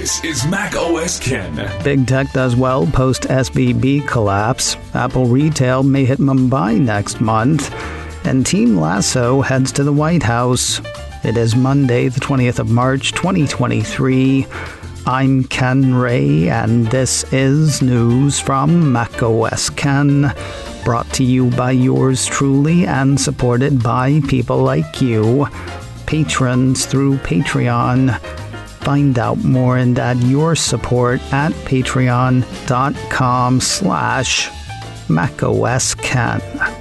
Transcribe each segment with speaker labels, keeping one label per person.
Speaker 1: This is Mac OS Ken.
Speaker 2: Big tech does well post SVB collapse. Apple retail may hit Mumbai next month. And Team Lasso heads to the White House. It is Monday, the 20th of March, 2023. I'm Ken Ray, and this is news from Mac OS Ken. Brought to you by yours truly and supported by people like you. Patrons through Patreon. Find out more and add your support at patreon.com/MacOSKen.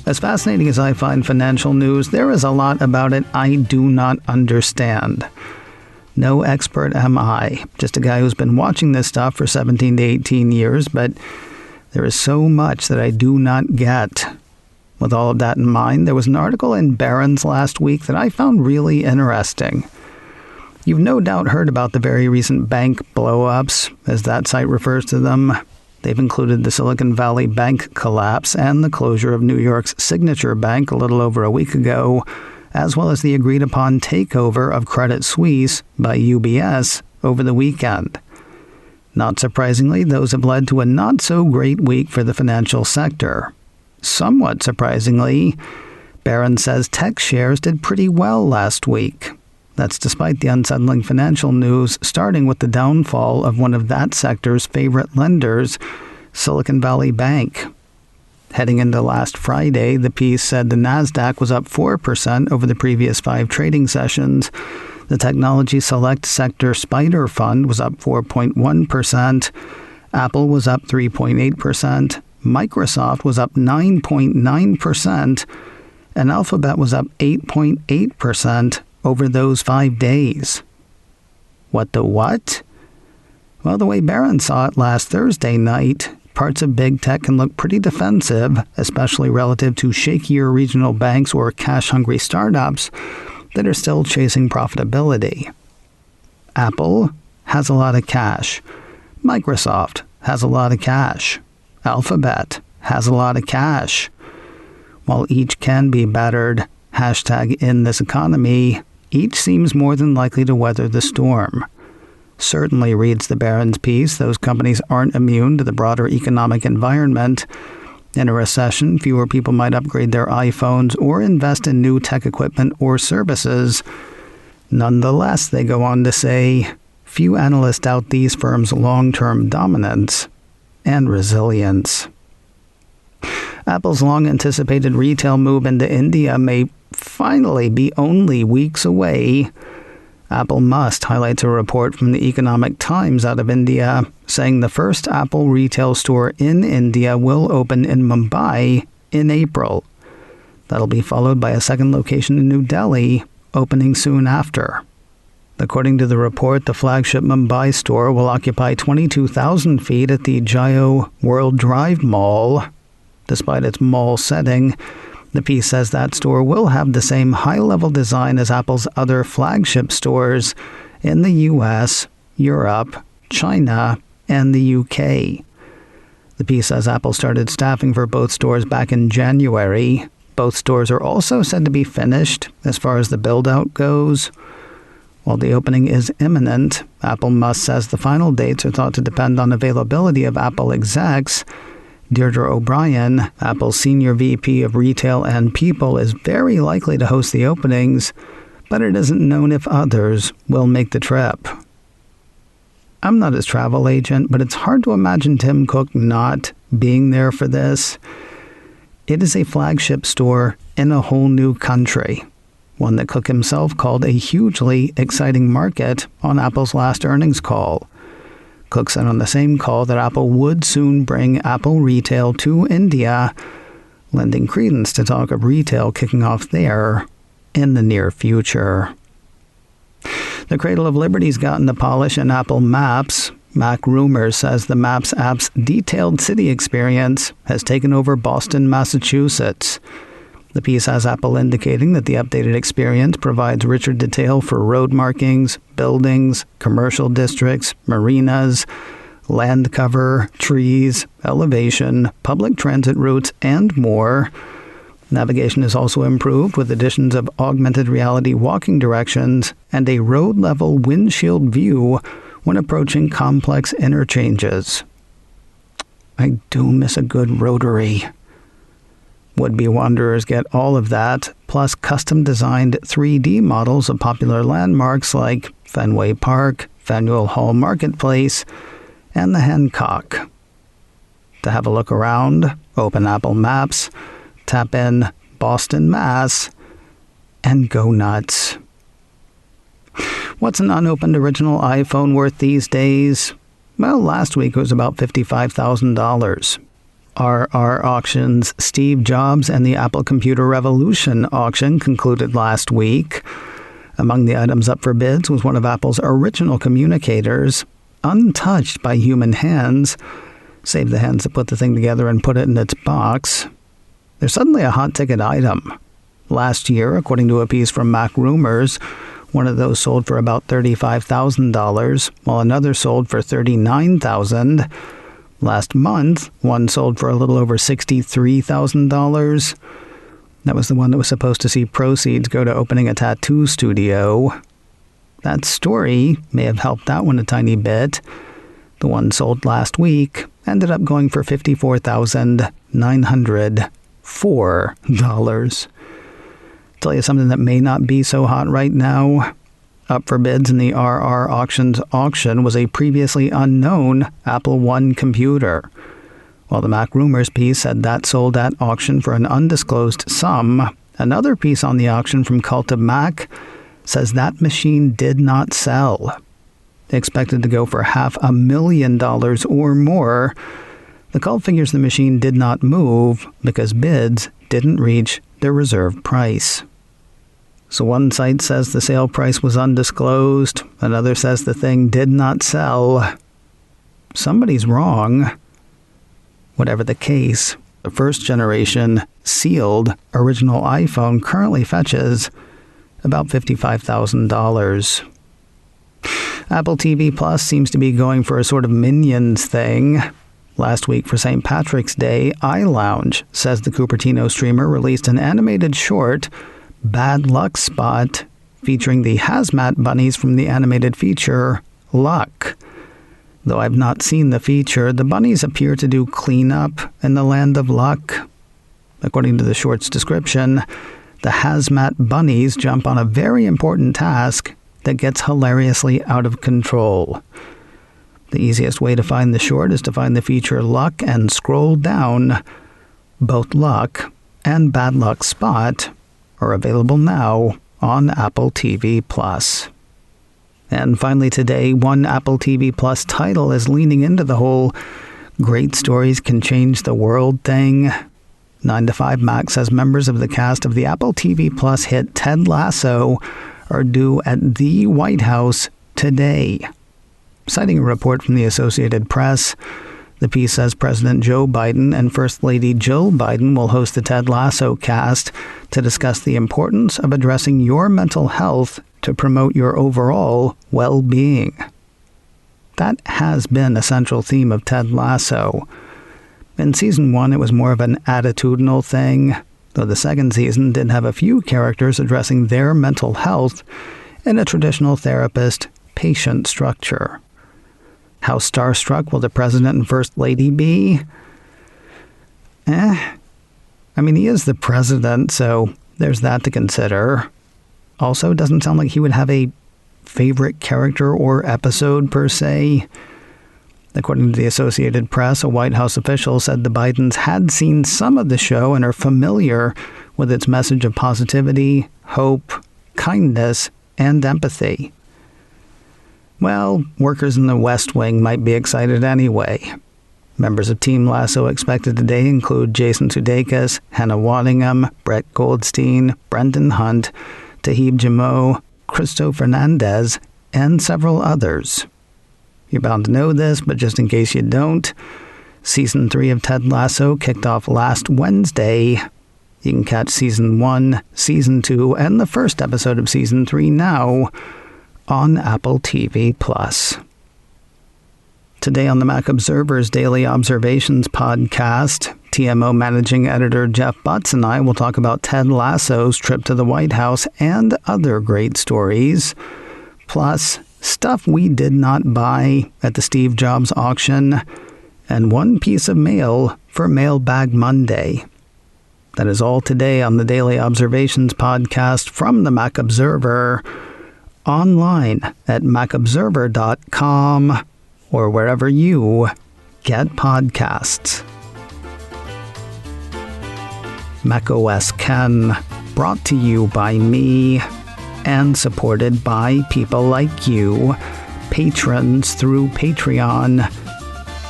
Speaker 2: As fascinating as I find financial news, there is a lot about it I do not understand. No expert am I, just a guy who's been watching this stuff for 17 to 18 years, but there is so much that I do not get. With all of that in mind, there was an article in Barron's last week that I found really interesting. You've no doubt heard about the very recent bank blow-ups, as that site refers to them. They've included the Silicon Valley Bank collapse and the closure of New York's Signature Bank a little over a week ago, as well as the agreed-upon takeover of Credit Suisse by UBS over the weekend. Not surprisingly, those have led to a not-so-great week for the financial sector. Somewhat surprisingly, Barron says tech shares did pretty well last week. That's despite the unsettling financial news, starting with the downfall of one of that sector's favorite lenders, Silicon Valley Bank. Heading into last Friday, the piece said the Nasdaq was up 4% over the previous 5 trading sessions. The Technology Select Sector Spider Fund was up 4.1%. Apple was up 3.8%. Microsoft was up 9.9%. And Alphabet was up 8.8%. over those 5 days. What the what? Well, the way Barron saw it last Thursday night, parts of big tech can look pretty defensive, especially relative to shakier regional banks or cash-hungry startups that are still chasing profitability. Apple has a lot of cash. Microsoft has a lot of cash. Alphabet has a lot of cash. While each can be battered, #in this economy, each seems more than likely to weather the storm. Certainly, reads the Barron's piece, those companies aren't immune to the broader economic environment. In a recession, fewer people might upgrade their iPhones or invest in new tech equipment or services. Nonetheless, they go on to say, few analysts doubt these firms' long-term dominance and resilience. Apple's long-anticipated retail move into India may finally be only weeks away. Apple Must highlights a report from the Economic Times out of India, saying the first Apple retail store in India will open in Mumbai in April. That'll be followed by a second location in New Delhi, opening soon after. According to the report, the flagship Mumbai store will occupy 22,000 feet at the Jio World Drive Mall. Despite its mall setting, the piece says that store will have the same high-level design as Apple's other flagship stores in the US, Europe, China, and the UK. The piece says Apple started staffing for both stores back in January. Both stores are also said to be finished as far as the build-out goes. While the opening is imminent, Apple Must says the final dates are thought to depend on availability of Apple execs. Deirdre O'Brien, Apple's senior VP of Retail and People, is very likely to host the openings, but it isn't known if others will make the trip. I'm not his travel agent, but it's hard to imagine Tim Cook not being there for this. It is a flagship store in a whole new country, one that Cook himself called a hugely exciting market on Apple's last earnings call. Cook said on the same call that Apple would soon bring Apple retail to India, lending credence to talk of retail kicking off there in the near future. The Cradle of Liberty's gotten the polish in Apple Maps. Mac Rumors says the Maps app's detailed city experience has taken over Boston, Massachusetts. The piece has Apple indicating that the updated experience provides richer detail for road markings, buildings, commercial districts, marinas, land cover, trees, elevation, public transit routes, and more. Navigation is also improved with additions of augmented reality walking directions and a road-level windshield view when approaching complex interchanges. I do miss a good rotary. Would-be wanderers get all of that, plus custom-designed 3D models of popular landmarks like Fenway Park, Faneuil Hall Marketplace, and the Hancock. To have a look around, open Apple Maps, tap in Boston, Mass, and go nuts. What's an unopened original iPhone worth these days? Well, last week it was about $55,000. RR Auctions Steve Jobs and the Apple Computer Revolution auction concluded last week. Among the items up for bids was one of Apple's original communicators, untouched by human hands, save the hands that put the thing together and put it in its box. They're suddenly a hot-ticket item. Last year, according to a piece from Mac Rumors, one of those sold for about $35,000, while another sold for $39,000. Last month, one sold for a little over $63,000. That was the one that was supposed to see proceeds go to opening a tattoo studio. That story may have helped that one a tiny bit. The one sold last week ended up going for $54,904. Tell you something that may not be so hot right now. Up for bids in the RR Auctions auction was a previously unknown Apple I computer. While the Mac Rumors piece said that sold at auction for an undisclosed sum, another piece on the auction from Cult of Mac says that machine did not sell. Expected to go for $500,000 or more, the Cult figures the machine did not move because bids didn't reach their reserve price. So one site says the sale price was undisclosed, another says the thing did not sell. Somebody's wrong. Whatever the case, the first generation, sealed, original iPhone currently fetches about $55,000. Apple TV Plus seems to be going for a sort of Minions thing. Last week for St. Patrick's Day, iLounge says the Cupertino streamer released an animated short, Bad Luck Spot, featuring the Hazmat Bunnies from the animated feature, Luck. Though I've not seen the feature, the bunnies appear to do cleanup in the land of luck. According to the short's description, the Hazmat Bunnies jump on a very important task that gets hilariously out of control. The easiest way to find the short is to find the feature Luck and scroll down. Both Luck and Bad Luck Spot are available now on Apple TV+. And finally today, one Apple TV Plus title is leaning into the whole great stories can change the world thing. 9 to 5 Mac says members of the cast of the Apple TV Plus hit Ted Lasso are due at the White House today. Citing a report from the Associated Press, the piece says President Joe Biden and First Lady Jill Biden will host the Ted Lasso cast to discuss the importance of addressing your mental health to promote your overall well-being. That has been a central theme of Ted Lasso. In Season 1, it was more of an attitudinal thing, though the second season did have a few characters addressing their mental health in a traditional therapist-patient structure. How starstruck will the President and First Lady be? I mean, he is the President, so there's that to consider. Also, doesn't sound like he would have a favorite character or episode, per se. According to the Associated Press, a White House official said the Bidens had seen some of the show and are familiar with its message of positivity, hope, kindness, and empathy. Well, workers in the West Wing might be excited anyway. Members of Team Lasso expected today include Jason Sudeikis, Hannah Waddingham, Brett Goldstein, Brendan Hunt, Tahib Jamot, Cristo Fernandez, and several others. You're bound to know this, but just in case you don't, Season 3 of Ted Lasso kicked off last Wednesday. You can catch Season 1, Season 2, and the first episode of Season 3 now on Apple TV+. Today on the Mac Observer's Daily Observations podcast, TMO managing editor Jeff Butts and I will talk about Ted Lasso's trip to the White House and other great stories. Plus, stuff we did not buy at the Steve Jobs auction, and one piece of mail for Mailbag Monday. That is all today on the Daily Observations podcast from the Mac Observer, online at macobserver.com or wherever you get podcasts. macOS Ken, brought to you by me and supported by people like you, patrons through Patreon.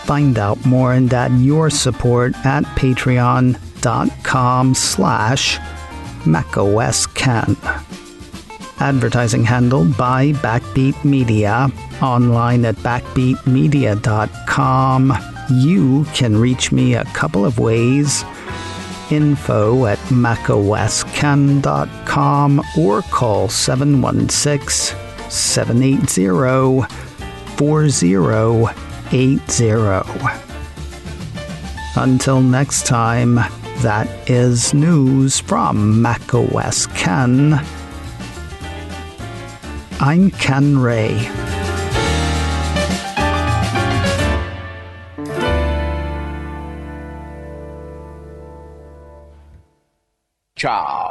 Speaker 2: Find out more and add your support at patreon.com/macOSKen. Advertising handled by Backbeat Media, online at backbeatmedia.com. You can reach me a couple of ways. Info at macosken.com or call 716-780-4080. Until next time, that is news from macOS Ken. I'm Ken Ray.
Speaker 3: Ciao.